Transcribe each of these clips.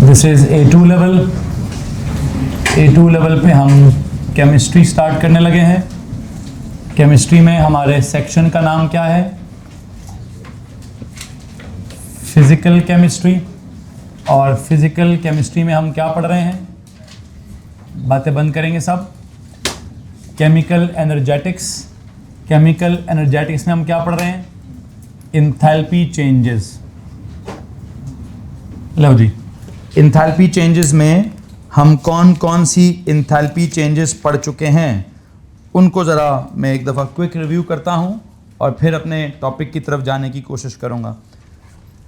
This is A2 level. A2 level पे हम chemistry start करने लगे हैं। केमिस्ट्री में हमारे सेक्शन का नाम क्या है? Physical chemistry. और फिजिकल केमिस्ट्री में हम क्या पढ़ रहे हैं? बातें बंद करेंगे सब। Chemical energetics. केमिकल एनर्जेटिक्स में हम क्या पढ़ रहे हैं? Enthalpy changes. लो जी, इंथैल्पी चेंजेस में हम कौन कौन सी इंथैल्पी चेंजेस पढ़ चुके हैं उनको ज़रा मैं एक दफ़ा क्विक रिव्यू करता हूँ और फिर अपने टॉपिक की तरफ जाने की कोशिश करूँगा।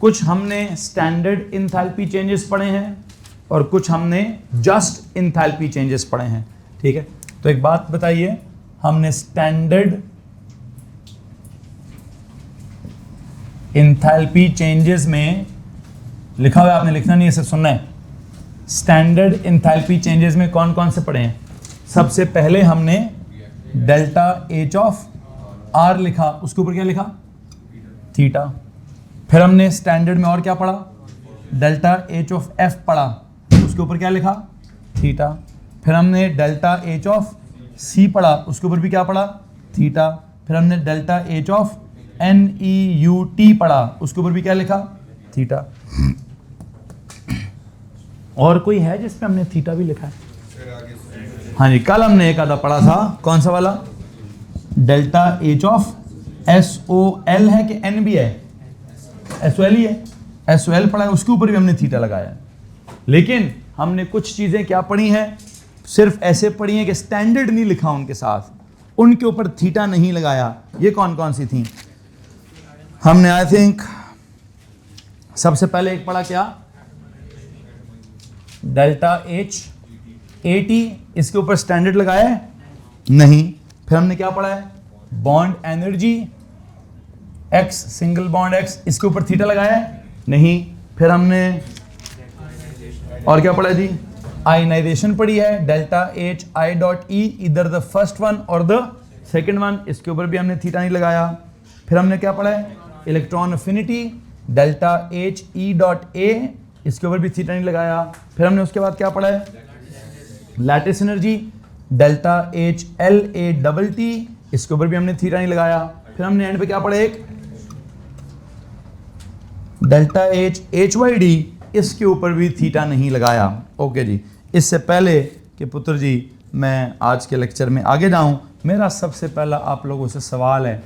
कुछ हमने स्टैंडर्ड इंथैल्पी चेंजेस पढ़े हैं और कुछ हमने जस्ट इंथैल्पी चेंजेस पढ़े हैं। ठीक है, तो एक बात बताइए, हमने स्टैंडर्ड इंथैल्पी चेंजेस में लिखा हुआ है, आपने लिखना नहीं है, सिर्फ सुनना है। स्टैंडर्ड इंथैल्पी चेंजेस में कौन कौन से पढ़े हैं? सबसे पहले हमने डेल्टा एच ऑफ आर लिखा, उसके ऊपर क्या लिखा? थीटा। फिर हमने स्टैंडर्ड में और क्या पढ़ा? डेल्टा एच ऑफ एफ पढ़ा, उसके ऊपर क्या लिखा? थीटा। फिर हमने डेल्टा एच ऑफ सी पढ़ा, उसके ऊपर भी क्या पढ़ा? थीटा। फिर हमने डेल्टा एच ऑफ NEUT पढ़ा, उसके ऊपर भी क्या लिखा? थीटा। और कोई है जिसपे हमने थीटा भी लिखा है? हाँ जी, कल हमने एक आधा पढ़ा था, कौन सा वाला? डेल्टा एच ऑफ SOL है कि N भी है? SOL ही है, SOL पढ़ा है, उसके ऊपर भी हमने थीटा लगाया है। लेकिन हमने कुछ चीजें क्या पढ़ी हैं, सिर्फ ऐसे पढ़ी हैं कि स्टैंडर्ड नहीं लिखा उनके साथ, उनके ऊपर थीटा नहीं लगाया। ये कौन कौन सी थी? हमने आई थिंक सबसे पहले एक पढ़ा क्या? डेल्टा एच AT, इसके ऊपर स्टैंडर्ड लगाया है? नहीं। फिर हमने क्या पढ़ा है? Bond energy X, single bond X, इसके ऊपर थीटा लगाया है? नहीं। फिर हमने और क्या पढ़ा जी? आयनाइजेशन पढ़ी है, डेल्टा एच I.E, इधर द फर्स्ट वन और द सेकेंड वन, इसके ऊपर भी हमने थीटा नहीं लगाया। फिर हमने क्या पढ़ा है? Electron affinity, delta H E.A, इसके ऊपर भी थीटा नहीं लगाया। फिर हमने उसके बाद क्या पढ़ा है? Lattice energy, delta H LATT, इसके ऊपर भी हमने थीटा नहीं लगाया। फिर हमने एंड पे क्या पढ़ा? एक डेल्टा एच HYD, इसके ऊपर भी थीटा नहीं लगाया। ओके जी, इससे पहले कि पुत्र जी मैं आज के लेक्चर में आगे जाऊं, मेरा सबसे पहला आप लोगों से सवाल है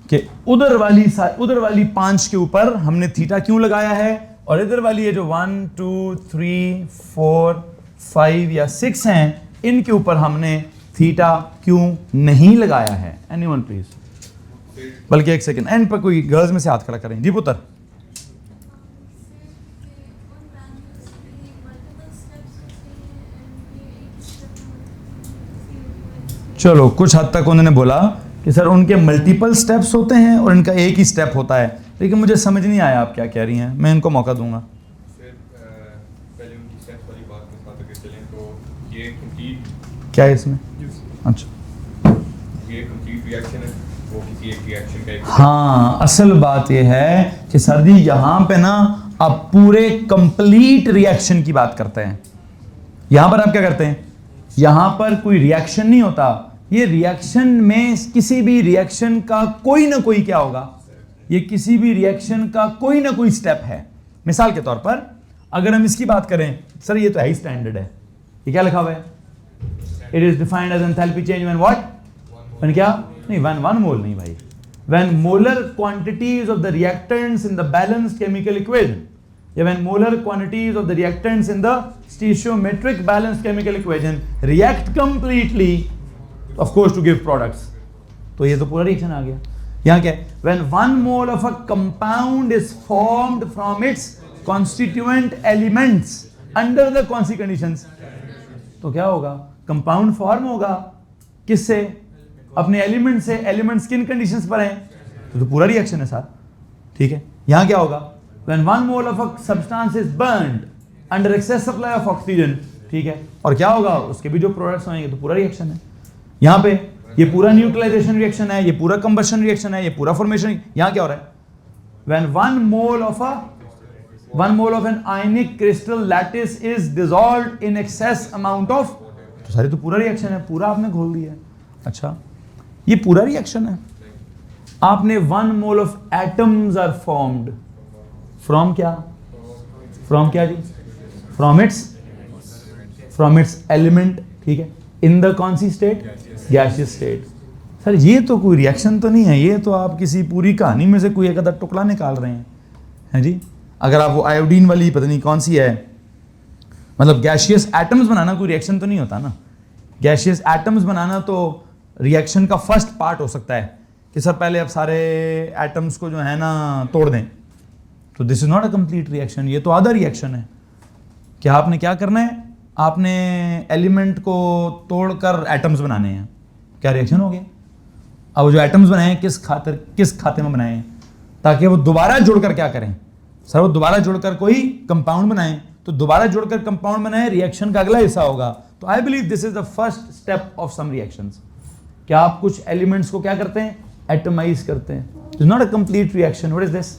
कि उधर वाली 5 के ऊपर हमने थीटा क्यों लगाया है, और इधर वाली ये जो 1 2 3 4 5 या 6 हैं, इनके ऊपर हमने थीटा क्यों नहीं लगाया है? Anyone please? बल्कि एक सेकंड, एंड पर कोई गर्ल्स में से हाथ खड़ा करें। जी पुत्र। चलो, कुछ हद तक उन्होंने बोला कि सर उनके मल्टीपल स्टेप्स होते हैं और इनका एक ही स्टेप होता है, लेकिन मुझे समझ नहीं आया आप क्या कह रही हैं। मैं इनको मौका दूंगा। पहले उनकी स्टेप्स वाली बात के साथ अगर चलें तो ये कंप्लीट क्या है इसमें? अच्छा, ये कंप्लीट रिएक्शन है, वो किसी एक रिएक्शन का एक। हाँ, असल बात ये है कि सर जी यहाँ पे ना आप पूरे कंप्लीट रिएक्शन की बात करते हैं। यहाँ पर आप क्या करते हैं? यहाँ पर कोई रिएक्शन नहीं होता, ये रिएक्शन में किसी भी रिएक्शन का कोई ना कोई क्या होगा, ये किसी भी रिएक्शन का कोई ना कोई स्टेप है। मिसाल के तौर पर अगर हम इसकी बात करें, सर ये तो है ही स्टैंडर्ड है, ये क्या लिखा हुआ है? It is defined as enthalpy change when what? When क्या? नहीं, व्हेन 1 मोल नहीं भाई, when molar quantities of the reactants in the balanced chemical equation, या when molar quantities of the reactants in the stoichiometric balanced chemical equation react completely of course to give products. तो ये तो पूरा reaction आ गया। यहाँ क्या है? When 1 mole of a compound is formed from its constituent elements under the कौन-सी conditions? तो क्या होगा? कंपाउंड फॉर्म होगा किससे? अपने एलिमेंट से। एलिमेंट्स किन कंडीशंस पर हैं? तो पूरा रिएक्शन है सर। ठीक है, यहाँ क्या होगा? When 1 mole of a substance is burned under excess supply of oxygen, ठीक है, और क्या होगा? उसके भी जो प्रोडक्ट्स होंगे, तो पूरा रिएक्शन है। यहाँ पे ये पूरा न्यूट्रलाइजेशन रिएक्शन है, ये पूरा कंबशन रिएक्शन है, ये पूरा फॉर्मेशन। यहाँ क्या हो रहा है? When 1 mole of a 1 mole of an ionic crystal lattice is dissolved in excess amount of, तो सारी तो पूरा रिएक्शन है, पूरा आपने घोल दिया है। अच्छा, ये पूरा रिएक्शन है। आपने 1 mole of atoms are formed from क्या? From क्या जी? From its element, ठीक है, in the कौन सी state? Gaseous state। सर ये तो कोई रिएक्शन तो नहीं है, ये तो आप किसी पूरी कहानी में से कोई एक आधा टुकड़ा निकाल रहे हैं जी। अगर आप वो आयोडीन वाली पता नहीं कौन सी है, मतलब गैशियस एटम्स बनाना कोई रिएक्शन तो नहीं होता ना। गैशियस एटम्स बनाना तो रिएक्शन का फर्स्ट पार्ट हो सकता है कि सर पहले आप सारे एटम्स को जो है ना तोड़ दें, तो this is not a complete reaction, ये तो आधा रिएक्शन है। क्या आपने क्या करना है? आपने एलिमेंट को तोड़कर एटम्स बनाने हैं, क्या रिएक्शन हो गया? अब जो एटम्स बनाए हैं किस खाते में बनाए हैं? ताकि वो दोबारा जुड़कर क्या करें? सर वो दोबारा जुड़कर कोई कंपाउंड बनाएं, तो दोबारा जुड़कर कंपाउंड बनाए रिएक्शन का अगला हिस्सा होगा। तो I believe this is the first step of some reactions. क्या आप कुछ एलिमेंट्स को क्या करते हैं? एटमाइज करते हैं। It is not a complete reaction. What is this?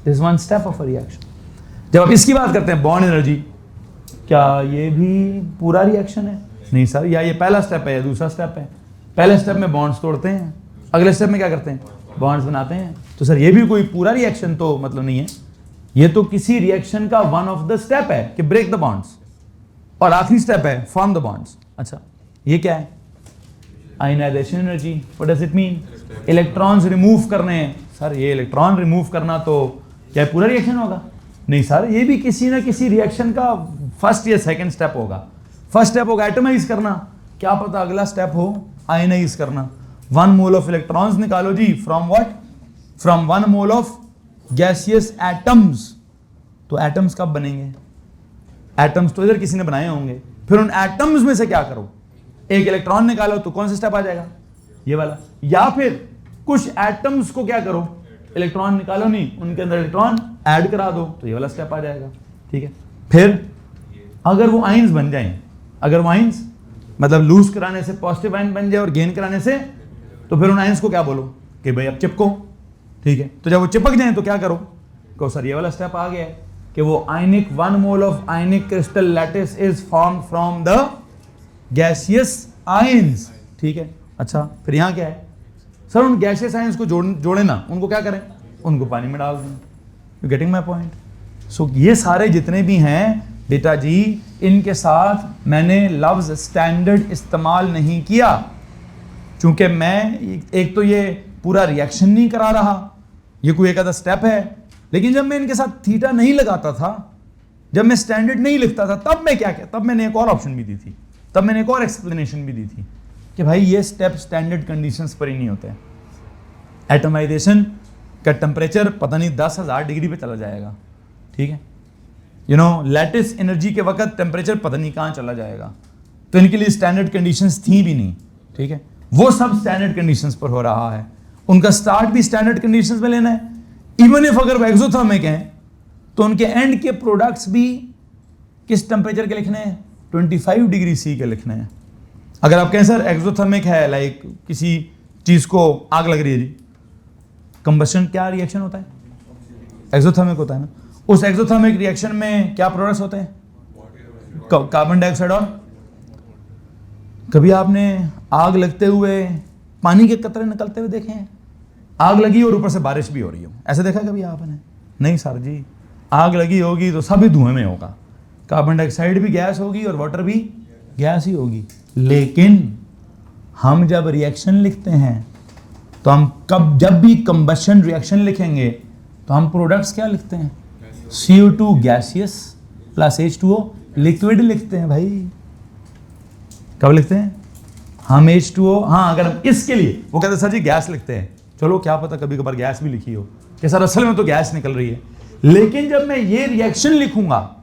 This one step of a reaction. जब आप इसकी बात करते हैं बॉन्ड एनर्जी, क्या ये भी पूरा रिएक्शन है? नहीं सर, या ये पहला स्टेप है या दूसरा स्टेप है। पहले स्टेप में बॉन्ड्स तोड़ते हैं, अगले स्टेप में क्या करते हैं? बॉन्ड्स बनाते हैं। तो सर ये भी कोई पूरा रिएक्शन तो मतलब नहीं है, ये तो किसी रिएक्शन का वन ऑफ द स्टेप है कि ब्रेक द बॉन्ड्स, और आखिरी स्टेप है फॉर्म द बॉन्ड्स। अच्छा, ये क्या है? Ionisation energy. What does it mean? Electrons remove करने हैं। सर ये इलेक्ट्रॉन रिमूव करना तो क्या पूरा रिएक्शन होगा? नहीं सर, ये भी किसी ना किसी रिएक्शन का फर्स्ट या सेकंड स्टेप होगा। फर्स्ट स्टेप होगा एटमाइज करना, क्या पता अगला स्टेप हो आयनाइज करना। 1 मोल ऑफ इलेक्ट्रॉन्स निकालो जी from what? From 1 mole of gaseous atoms. तो एटम्स कब बनेंगे? एटम्स तो इधर किसी ने बनाए होंगे, फिर उन एटम्स में से क्या करो? एक इलेक्ट्रॉन निकालो, तो कौन सा स्टेप आ जाएगा? ये वाला। या फिर कुछ एटम्स को क्या करो? इलेक्ट्रॉन निकालो नहीं, उनके अंदर इलेक्ट्रॉन ऐड करा दो, तो ये वाला स्टेप आ जाएगा। ठीक है, फिर अगर वो आइंस बन जाएं, अगर वो आइंस मतलब लूज कराने से पॉजिटिव आयन बन जाए और गेन कराने से, तो फिर उन आइंस को क्या बोलो कि भाई अब चिपको। ठीक है, तो जब वो चिपक जाए तो क्या करो? कहो सर ये वाला स्टेप आ गया है कि वो आयनिक 1 mole of ionic crystal lattice is formed from the gaseous ions. ठीक है, अच्छा फिर यहाँ क्या है? सर उन गैसियस आयंस को जोड़े ना, उनको क्या करें? उनको पानी में डाल दें। You getting my point? So ये सारे जितने भी हैं बेटा जी, इनके साथ मैंने लफ्ज स्टैंडर्ड इस्तेमाल नहीं किया, क्योंकि मैं एक तो ये पूरा रिएक्शन नहीं करा रहा, ये कोई एक आधा स्टेप है। लेकिन जब मैं इनके साथ थीटा नहीं लगाता था, जब मैं स्टैंडर्ड नहीं लिखता था, तब मैं क्या किया? तब मैंने एक और ऑप्शन भी दी थी, तब मैंने एक और एक्सप्लेनेशन भी दी थी कि भाई ये स्टेप स्टैंडर्ड कंडीशंस पर ही नहीं होते हैं। एटमाइजेशन का टेम्परेचर पता नहीं 10,000 डिग्री पे चला जाएगा। ठीक है, यू नो लैटिस एनर्जी के वक्त टेम्परेचर पता नहीं कहाँ चला जाएगा, तो इनके लिए स्टैंडर्ड कंडीशंस थी भी नहीं। ठीक है, वो सब स्टैंडर्ड कंडीशंस पर हो रहा है, उनका स्टार्ट भी स्टैंडर्ड कंडीशंस में लेना है। इवन इफ अगर वो एक्सोथर्मिक हैं, तो उनके एंड के प्रोडक्ट्स भी किस टेम्परेचर के लिखने हैं? 25 डिग्री सी के लिखने हैं। अगर आप कहें सर एक्सोथर्मिक है, लाइक किसी चीज को आग लग रही है जी, कंबशन क्या रिएक्शन होता है? एक्सोथर्मिक होता है ना। उस एक्सोथर्मिक रिएक्शन में क्या प्रोडक्ट्स होते हैं? Carbon dioxide. और कभी आपने आग लगते हुए पानी के कतरे निकलते हुए देखे हैं? आग लगी और ऊपर से बारिश भी हो रही हो, ऐसे देखा कभी आपने? नहीं सर जी, आग लगी होगी तो सभी धुएं में होगा, कार्बन डाइऑक्साइड भी गैस होगी और वाटर भी गैस ही होगी। लेकिन हम जब रिएक्शन लिखते हैं तो हम जब भी कंबशन रिएक्शन लिखेंगे तो हम प्रोडक्ट्स क्या लिखते हैं? CO2 gaseous plus H2O liquid लिखते हैं भाई। कब लिखते हैं हम H2O? हाँ, अगर हम इसके लिए वो कहते हैं सर जी गैस लिखते हैं, चलो क्या पता कभी कभार गैस भी लिखी हो कि सर असल में तो गैस निकल रही है। लेकिन जब मैं ये रिएक्शन लिखूंगा,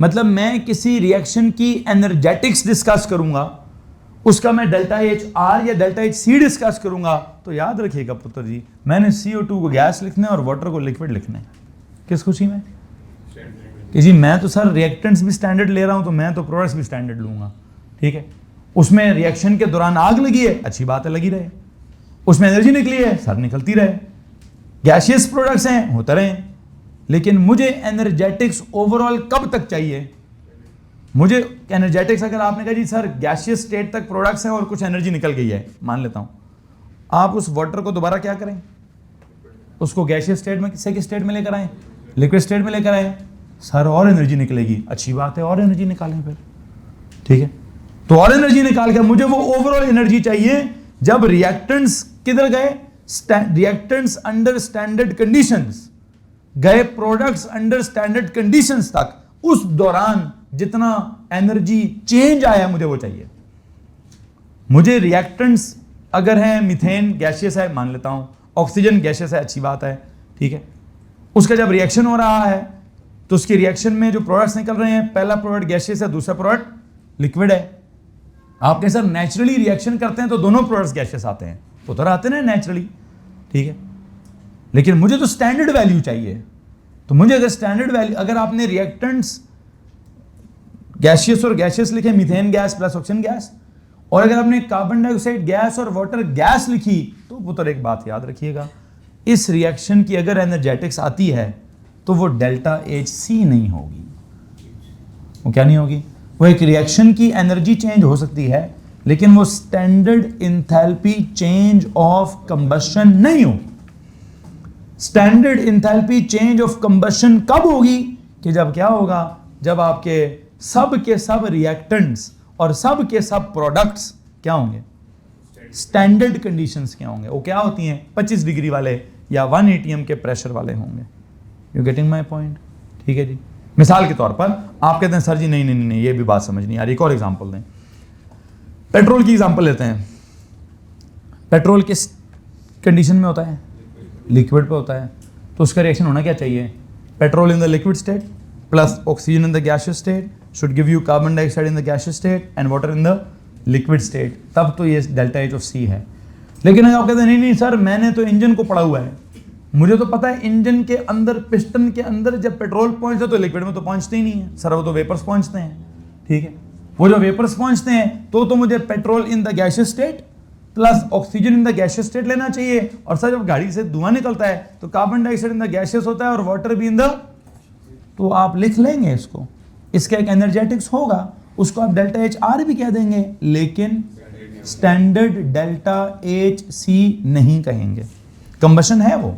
मतलब मैं किसी रिएक्शन की एनर्जेटिक्स डिस्कस करूंगा, उसका मैं डेल्टा HR या डेल्टा HC डिस्कस करूंगा, तो याद रखिएगा पुत्र जी, मैंने CO2 को गैस लिखना है और वाटर को लिक्विड लिखना है। किस खुशी में कि जी मैं तो सर रिएक्टेंट्स भी स्टैंडर्ड ले रहा हूं, तो मैं तो प्रोडक्ट्स भी स्टैंडर्ड लूंगा। ठीक है, उसमें रिएक्शन के दौरान आग लगी है, अच्छी बात है, लगी रहे। उसमें एनर्जी निकली है, सर निकलती रहे। गैसियस प्रोडक्ट्स हैं, होते रहे। लेकिन मुझे एनर्जेटिक्स ओवरऑल कब तक चाहिए? मुझे एनर्जेटिक्स, अगर आपने कहा जी सर गैसियस स्टेट तक प्रोडक्ट्स हैं और कुछ एनर्जी निकल गई है, मान लेता हूं, आप उस वाटर को दोबारा क्या करें? उसको गैसियस स्टेट में किस स्टेट में लेकर आए? लिक्विड स्टेट में लेकर आए। सर और एनर्जी निकलेगी, अच्छी बात है, और एनर्जी निकालें फिर, ठीक है। तो और एनर्जी निकाल के मुझे वो ओवरऑल एनर्जी चाहिए जब रिएक्टेंट्स किधर गए? रिएक्टेंट्स अंडर स्टैंडर्ड कंडीशंस गए, प्रोडक्ट्स अंडर स्टैंडर्ड कंडीशंस तक, उस दौरान जितना एनर्जी चेंज आया मुझे वो चाहिए। मुझे रिएक्टेंट्स अगर है मीथेन गैसियस है, मान लेता हूं, ऑक्सीजन गैसियस है, अच्छी बात है, ठीक है। उसका जब रिएक्शन हो रहा है तो उसकी रिएक्शन में जो प्रोडक्ट्स निकल रहे हैं, पहला प्रोडक्ट गैसियस है, दूसरा प्रोडक्ट लिक्विड है। आपके सर नेचुरली रिएक्शन करते हैं तो दोनों प्रोडक्ट्स गैसियस आते हैं, उधर आते हैं नेचुरली, ठीक है। लेकिन मुझे तो स्टैंडर्ड वैल्यू चाहिए। तो मुझे अगर स्टैंडर्ड वैल्यू, अगर आपने रिएक्टेंट्स गैसियस और गैसियस लिखे, methane gas plus oxygen gas, और अगर आपने कार्बन डाइऑक्साइड गैस और वाटर गैस लिखी, तो वो तो एक बात याद रखिएगा, इस रिएक्शन की अगर एनर्जेटिक्स आती है तो वो डेल्टा एच सी नहीं होगी। वो क्या नहीं होगी? वो एक रिएक्शन की एनर्जी चेंज हो सकती है, लेकिन वो standard enthalpy change of combustion नहीं होगी। Standard enthalpy change of combustion कब होगी? कि जब क्या होगा? जब आपके सब के सब रिएक्टेंट्स और सब के सब प्रोडक्ट्स क्या होंगे? स्टैंडर्ड कंडीशंस क्या होंगे? वो क्या होती हैं? 25 डिग्री वाले या 1 atm के प्रेशर वाले होंगे। You getting my point? ठीक है जी। मिसाल के तौर पर आप कहते हैं सर जी नहीं नहीं नहीं ये भी बात समझ नहीं आ रही, एक और एग्जांपल दें। पेट्रोल की एग्जांपल लेते हैं। पेट्रोल किस कंडीशन में होता है? लिक्विड पे होता है। तो उसका रिएक्शन होना क्या चाहिए? Petrol in the liquid state plus oxygen in the gaseous state should give you carbon dioxide in the gaseous state and water in the liquid state, तब तो ये डेल्टा एच ऑफ सी है। लेकिन अगर आप कहते हैं नहीं नहीं सर मैंने तो इंजन को पढ़ा हुआ है, मुझे तो पता है इंजन के अंदर, पिस्टन के अंदर जब पेट्रोल पहुंचता तो लिक्विड में तो पहुंचते ही नहीं है सर, वो तो वेपर्स पहुंचते हैं, ठीक है। वो जो वेपर्स पहुंचते हैं तो मुझे petrol in the gaseous state plus oxygen in the gaseous state लेना चाहिए। और सर जब गाड़ी से धुआं निकलता है तो carbon dioxide in the gaseous होता है और वाटर भी इन द, तो आप लिख लेंगे इसको, इसका एक एनर्जेटिक्स होगा, उसको आप डेल्टा एच आर भी कह देंगे, लेकिन स्टैंडर्ड डेल्टा एच सी नहीं कहेंगे। कंबशन है वो,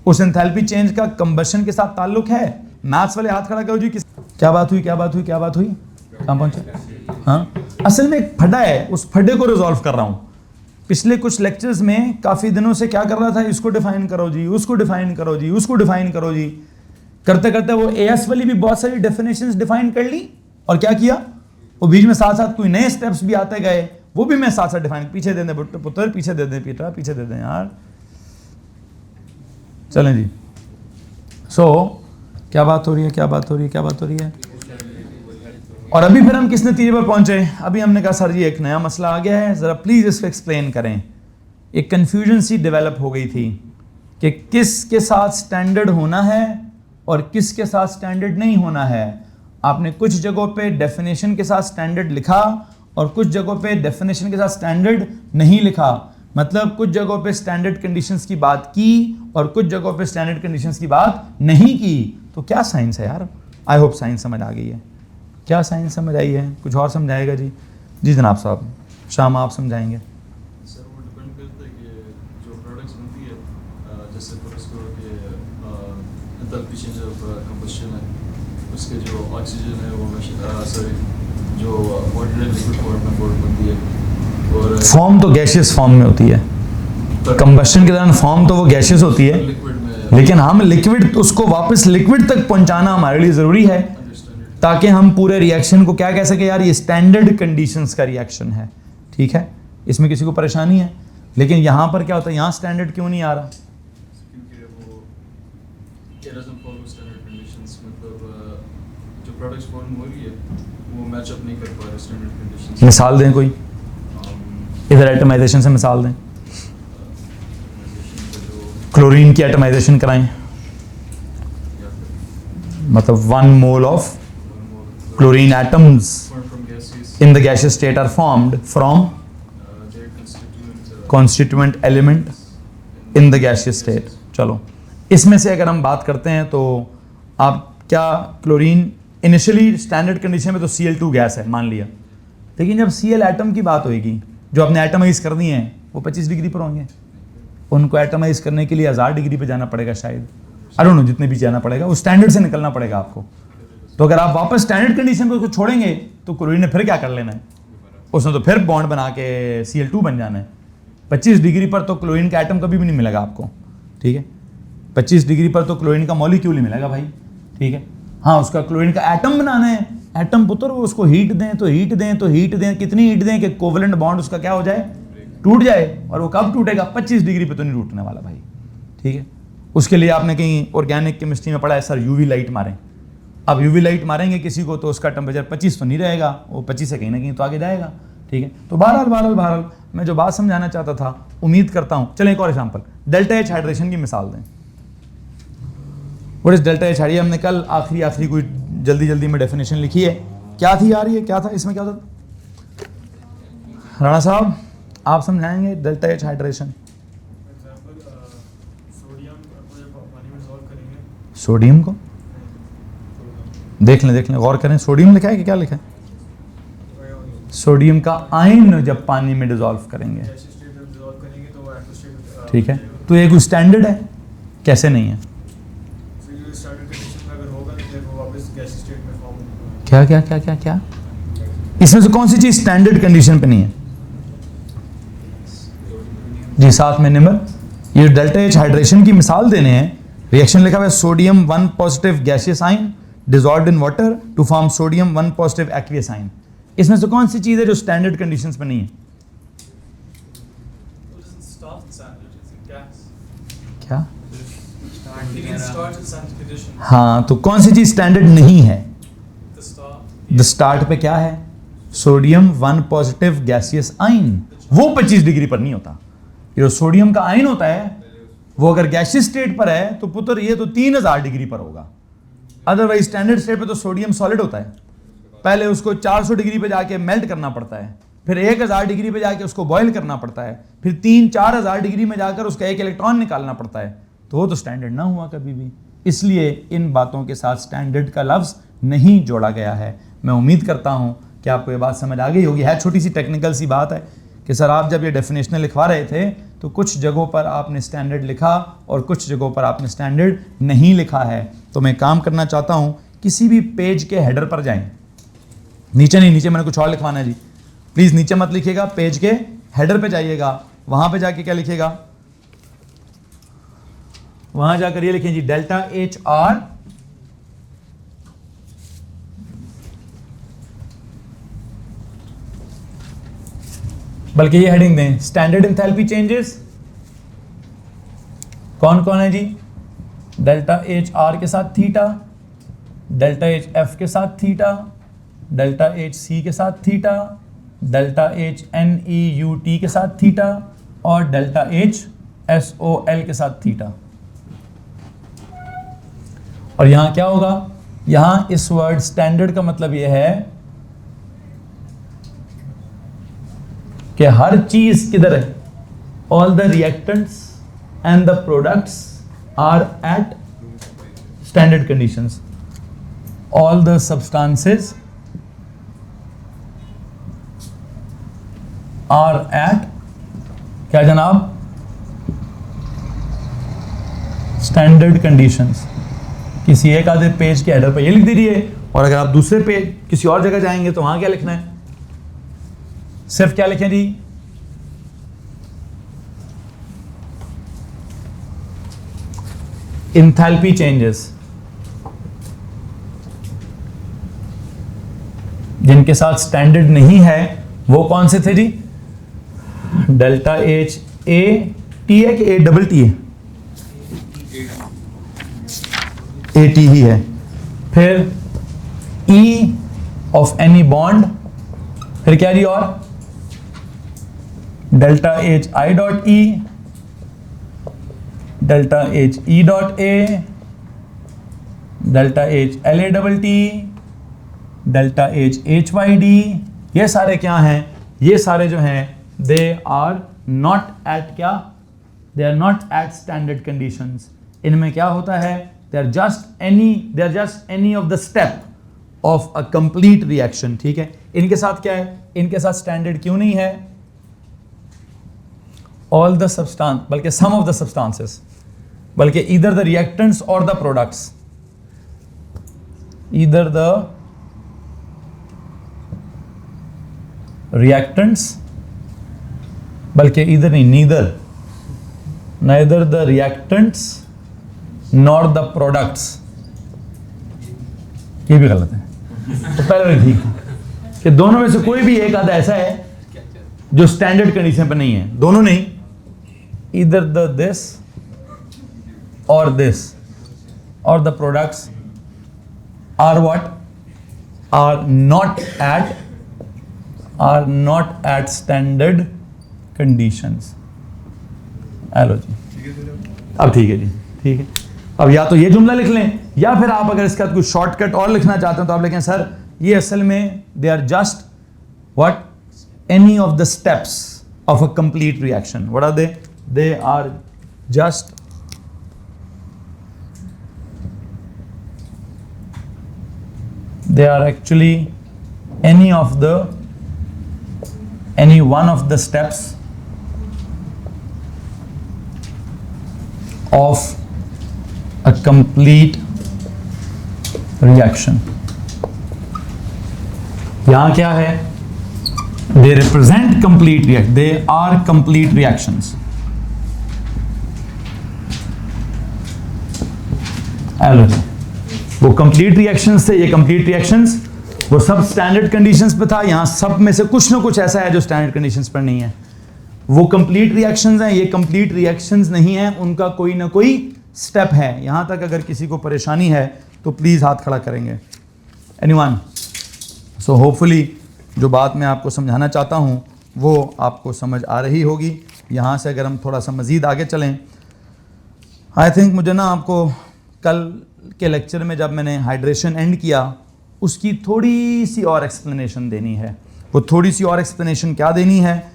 उस एंथैल्पी चेंज का कंबशन के साथ ताल्लुक है। मैथ्स वाले हाथ खड़ा करो जी, क्या बात हुई, क्या बात हुई, क्या बात हुई, कहां पहुंचे? हाँ, असल में एक फड्डा है, उस फड्डे को रिजॉल्व कर रहा हूं। पिछले कुछ लेक्चर्स में काफी दिनों से क्या कर रहा था, इसको डिफाइन करो जी, उसको डिफाइन करो जी, उसको डिफाइन करो जी, करते करते वो एएस वाली भी बहुत सारी डेफिनेशंस डिफाइन कर ली, और क्या किया, वो बीच में साथ साथ कोई नए स्टेप्स भी आते गए, वो भी मैं साथ साथ डिफाइन, पीछे दे दें पुत्र, पीछे दे दें बेटा, पीछे दे दें यार, चलें जी। क्या बात हो रही है, क्या बात हो रही है, क्या बात हो रही है। और अभी फिर हम किस नतीजे पर पहुंचे? अभी हमने कहा सर जी एक नया मसला आ गया है, जरा प्लीज इसको एक्सप्लेन करें। एक कंफ्यूजन सी डेवलप हो गई थी कि किसके साथ स्टैंडर्ड होना है और किसके साथ स्टैंडर्ड नहीं होना है। आपने कुछ जगहों पे डेफिनेशन के साथ स्टैंडर्ड लिखा और कुछ जगहों पे डेफिनेशन के साथ स्टैंडर्ड नहीं लिखा। मतलब कुछ जगहों पे स्टैंडर्ड कंडीशंस की बात की और कुछ जगहों पे स्टैंडर्ड कंडीशंस की बात नहीं की। तो क्या साइंस है यार? आई होप साइंस समझ आ गई है। क्या साइंस समझ आई है? कुछ और समझाएगा जी? जी जनाब साहब, शाम आप समझाएंगे। सर वो डिपेंड करता है कि जो प्रोडक्ट्स बनती है, जैसे एंथैल्पी चेंज ऑफ कंबशन है, उसके जो ऑक्सीजन है वो सॉरी जो ऑर्डिनरी लिक्विड फॉर्म में बनती है, और फॉर्म तो गैसियस फॉर्म में होती है, कंबशन के दौरान फॉर्म तो वो गैसियस होती है, लिक्विड में, लेकिन हम लिक्विड उसको वापस लिक्विड तक पहुंचाना हमारे लिए जरूरी है ताकि हम पूरे रिएक्शन को क्या कह सके, यार ये स्टैंडर्ड कंडीशंस का रिएक्शन है, ठीक है, इसमें किसी को परेशानी है। लेकिन यहाँ पर क्या होता है, यहाँ स्टैंडर्ड क्यों नहीं आ रहा? क्योंकि वो it doesn't follow standard conditions, मतलब जो प्रोडक्ट्स फॉर्म हो रही है वो मैच अप नहीं कर पा रहे स्टैंडर्ड कंडीशंस। मिसाल दें कोई, इधर एटमाइजेशन से मिसाल दें, क्लोरीन की एटमाइजेशन कराएं, मतलब 1 mole of chlorine atoms from gases, in the gaseous state are formed from their constituent element in the gaseous state। चलो इसमें से अगर हम बात करते हैं तो आप क्या क्लोरीन इनिशियली स्टैंडर्ड कंडीशन में तो Cl2 गैस है मान लिया, लेकिन जब Cl एटम की बात होगी, जो आपने एटमाइज कर दिए हैं वो 25 डिग्री पर होंगे, उनको एटमाइज करने के लिए 1000 डिग्री पे जाना पड़ेगा शायद, आई डोंट नो जितने भी जाना पड़ेगा, उस स्टैंडर्ड से निकलना पड़ेगा आपको। तो अगर आप वापस स्टैंडर्ड कंडीशन को छोड़ेंगे तो क्लोरीन ने फिर क्या कर लेना है, उसने तो फिर बॉन्ड बना के Cl2 बन जाना है। 25 डिग्री पर तो क्लोरीन का एटम कभी भी नहीं मिलेगा आपको, ठीक है। 25 डिग्री पर तो क्लोरीन का मॉलिक्यूल ही मिलेगा भाई, ठीक है। हाँ, उसका क्लोरीन का एटम बनाना है, एटम पुत्र वो उसको हीट दें तो हीट दें तो हीट दें, कितनी हीट दें कि कोवेलेंट बॉन्ड उसका क्या हो जाए, टूट जाए। और वो कब टूटेगा, 25 डिग्री पे तो नहीं टूटने वाला भाई, ठीक है। उसके लिए आपने कहीं ऑर्गेनिक केमिस्ट्री में पढ़ा है सर यूवी लाइट मारें। अब यूवी लाइट मारेंगे किसी को तो उसका टेम्परेचर 25 तो नहीं रहेगा, वो 25 से कहीं ना कहीं तो आगे जाएगा, ठीक है। तो बहरहाल मैं जो बात समझाना चाहता था, उम्मीद करता हूँ। चलें एक और एग्जाम्पल, डेल्टा एच हाइड्रेशन की मिसाल दें। What is delta H? हमने कल आखिरी कोई जल्दी में डेफिनेशन लिखी है, क्या थी यार ये, क्या था इसमें, क्या था राणा साहब आप समझाएंगे डेल्टा एच हाइड्रेशन? सोडियम को देख लें गौर करें, सोडियम लिखा है कि क्या लिखा है? सोडियम का आयन जब पानी में डिसॉल्व करेंगे, ठीक है। तो ये कोई स्टैंडर्ड है? कैसे नहीं है? क्या इसमें से कौन सी चीज स्टैंडर्ड कंडीशन पे नहीं है जी? साथ में नंबर, ये डेल्टा एच हाइड्रेशन की मिसाल देने हैं। रिएक्शन लिखा हुआ है sodium 1 positive gaseous ion dissolved in water to form sodium 1 positive aqueous ion. इसमें से कौन सी चीज है जो स्टैंडर्ड कंडीशंस पे नहीं है? क्या? हाँ, तो कौन सी चीज स्टैंडर्ड नहीं है? द स्टार्ट पे क्या है? सोडियम 1 पॉजिटिव गैसियस आयन, वो 25 डिग्री पर नहीं होता। ये जो सोडियम का आयन होता है वो अगर गैसियस स्टेट पर है तो पुत्र ये तो 3000 डिग्री पर होगा। अदरवाइज स्टैंडर्ड स्टेट पे तो सोडियम सॉलिड होता है, पहले उसको 400 डिग्री पे जाके मेल्ट करना पड़ता है, फिर 1000 डिग्री पे जाके उसको बॉयल करना पड़ता है, फिर 3-4000 डिग्री में जाकर उसका एक इलेक्ट्रॉन निकालना पड़ता है। तो वो तो स्टैंडर्ड ना हुआ कभी भी, इसलिए इन बातों के साथ स्टैंडर्ड का लफ्ज नहीं जोड़ा गया है। मैं उम्मीद करता हूं कि आपको ये बात समझ आ गई होगी। है छोटी सी टेक्निकल सी बात है कि सर आप जब ये डेफिनेशन लिखवा रहे थे तो कुछ जगहों पर आपने स्टैंडर्ड लिखा और कुछ जगहों पर आपने स्टैंडर्ड नहीं लिखा है। तो मैं काम करना चाहता हूं, किसी भी पेज के हेडर पर जाएं, नीचे नहीं, नीचे मैंने कुछ और लिखवाना है जी, प्लीज नीचे मत लिखिएगा, पेज के हेडर पे जाइएगा, वहां पे जाके क्या लिखिएगा, वहां जाकर ये लिखें जी डेल्टा एच आर बल्कि ये हेडिंग दें स्टैंडर्ड एंथैल्पी चेंजेस। कौन कौन है जी? डेल्टा एच आर के साथ थीटा, डेल्टा एच एफ के साथ थीटा, डेल्टा एच सी के साथ theta, delta H N E U T के साथ थीटा और delta H S O L के साथ थीटा। और यहां क्या होगा? यहां इस वर्ड स्टैंडर्ड का मतलब यह है कि हर चीज किधर है, all the reactants and the products are at standard conditions, all the substances are at क्या जनाब? Standard conditions. किसी एक आधे पेज के हेडर पर ये लिख दीजिए, और अगर आप दूसरे पेज किसी और जगह जाएंगे तो वहां क्या लिखना है? सिर्फ क्या लिखें जी? Enthalpy changes. जिनके साथ स्टैंडर्ड नहीं है वो कौन से थे जी? डेल्टा एच ए टी है कि ए डबल टी है? ए टी ही है। फिर ई ऑफ एनी बॉन्ड, फिर क्या जी? और delta H I dot E, delta H E dot A, delta H L A double T, delta H H Y D. ये सारे क्या हैं? ये सारे जो हैं दे आर नॉट एट क्या? They are not at standard conditions. इनमें क्या होता है? They are just any of the step of a complete reaction, ठीक है। इनके साथ क्या है, इनके साथ स्टैंडर्ड क्यों नहीं है ऑल द सब्सटेंस, बल्कि सम ऑफ द सब्सटेंसेस, बल्कि ईदर द रिएक्टेंट्स और the products, either the reactants, बल्कि इधर नहीं, neither the reactants nor the products, ये भी गलत है। तो पहले ठीक है कि दोनों में से कोई भी एक आधा ऐसा है जो स्टैंडर्ड कंडीशन पर नहीं है, दोनों नहीं, either the this or the products are what, are not at standard conditions। Hello जी, अब ठीक है जी, ठीक है। अब या तो ये जुमला लिख लें, या फिर आप अगर इसका कोई शॉर्टकट और लिखना चाहते हैं तो आप लिखें सर ये असल में they are just what, any of the steps of a complete reaction. What are they are just they are actually any one of the steps of a complete reaction। यहां क्या है, they represent complete reaction, they are complete reactions। Hello, वो complete reactions थे, ये complete reactions, वो सब standard conditions पे था, यहां सब में से कुछ ना कुछ ऐसा है जो स्टैंडर्ड कंडीशंस पर नहीं है। वो कंप्लीट रिएक्शंस हैं, ये कंप्लीट रिएक्शंस नहीं है, उनका कोई ना कोई स्टेप है। यहां तक अगर किसी को परेशानी है तो प्लीज हाथ खड़ा करेंगे। एनीवन? सो होपफुली जो बात मैं आपको समझाना चाहता हूं वो आपको समझ आ रही होगी। यहां से अगर हम थोड़ा सा मजीद आगे चलें, आई थिंक मुझे ना आपको कल के लेक्चर में जब मैंने हाइड्रेशन एंड किया उसकी थोड़ी सी और एक्सप्लेनेशन देनी है। वो थोड़ी सी और एक्सप्लेनेशन क्या देनी है,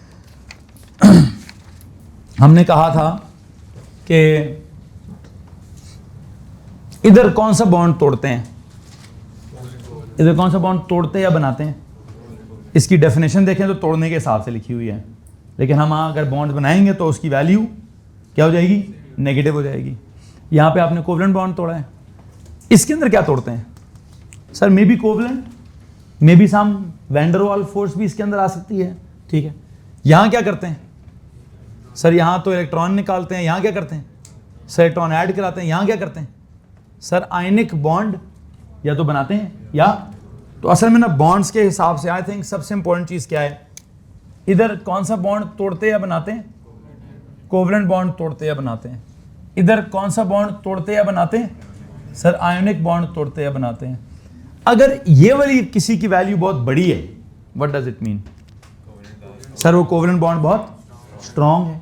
हमने कहा था कि इधर कौन सा बॉन्ड तोड़ते हैं, इधर कौन सा बॉन्ड तोड़ते या बनाते हैं। इसकी डेफिनेशन देखें तो तोड़ने के हिसाब से लिखी हुई है, लेकिन हम अगर बॉन्ड बनाएंगे तो उसकी वैल्यू क्या हो जाएगी, नेगेटिव हो जाएगी। यहाँ पे आपने कोवलेंट बॉन्ड तोड़ा है, इसके अंदर क्या तोड़ते हैं sir, may be covalent, may be some van der Waals force भी इसके अंदर आ सकती है, ठीक है। यहाँ क्या करते हैं सर, यहाँ तो इलेक्ट्रॉन निकालते हैं, यहाँ क्या करते हैं सर, इलेक्ट्रॉन ऐड कराते हैं, यहाँ क्या करते हैं सर, आयनिक बॉन्ड या तो बनाते हैं या तो असल में ना बॉन्ड्स के हिसाब से आई थिंक सबसे इंपॉर्टेंट चीज़ क्या है, इधर कौन सा बॉन्ड तोड़ते या बनाते हैं, कोवलेंट बॉन्ड तोड़ते या बनाते हैं। इधर कौन सा बॉन्ड तोड़ते या बनाते हैं सर, आयोनिक बॉन्ड तोड़ते या बनाते हैं। अगर ये वाली किसी की वैल्यू बहुत बड़ी है, what does it mean sir, वो कोवलेंट बॉन्ड बहुत स्ट्रॉन्ग है।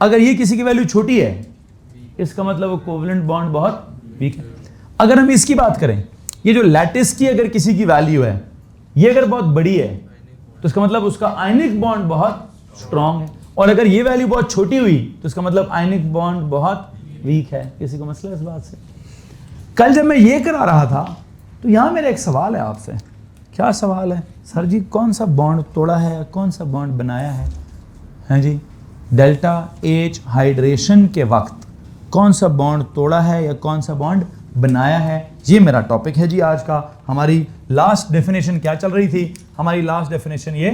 अगर ये किसी की वैल्यू छोटी है, इसका मतलब वो कोवलेंट बॉन्ड बहुत वीक है। अगर हम इसकी बात करें, ये जो लैटिस की अगर किसी की वैल्यू है, ये अगर बहुत बड़ी है तो इसका मतलब उसका आयनिक बॉन्ड बहुत स्ट्रॉन्ग है, और अगर ये वैल्यू बहुत छोटी हुई तो इसका मतलब आयनिक बॉन्ड बहुत वीक है। किसी को मसला इस बात से? कल जब मैं ये करा रहा था तो यहाँ मेरा एक सवाल है आपसे। क्या सवाल है सर जी, कौन सा बॉन्ड तोड़ा है या कौन सा बॉन्ड बनाया है? हैं जी, डेल्टा एच हाइड्रेशन के वक्त कौन सा बॉन्ड तोड़ा है या कौन सा बॉन्ड बनाया है, ये मेरा टॉपिक है जी आज का। हमारी लास्ट डेफिनेशन क्या चल रही थी, हमारी लास्ट डेफिनेशन ये,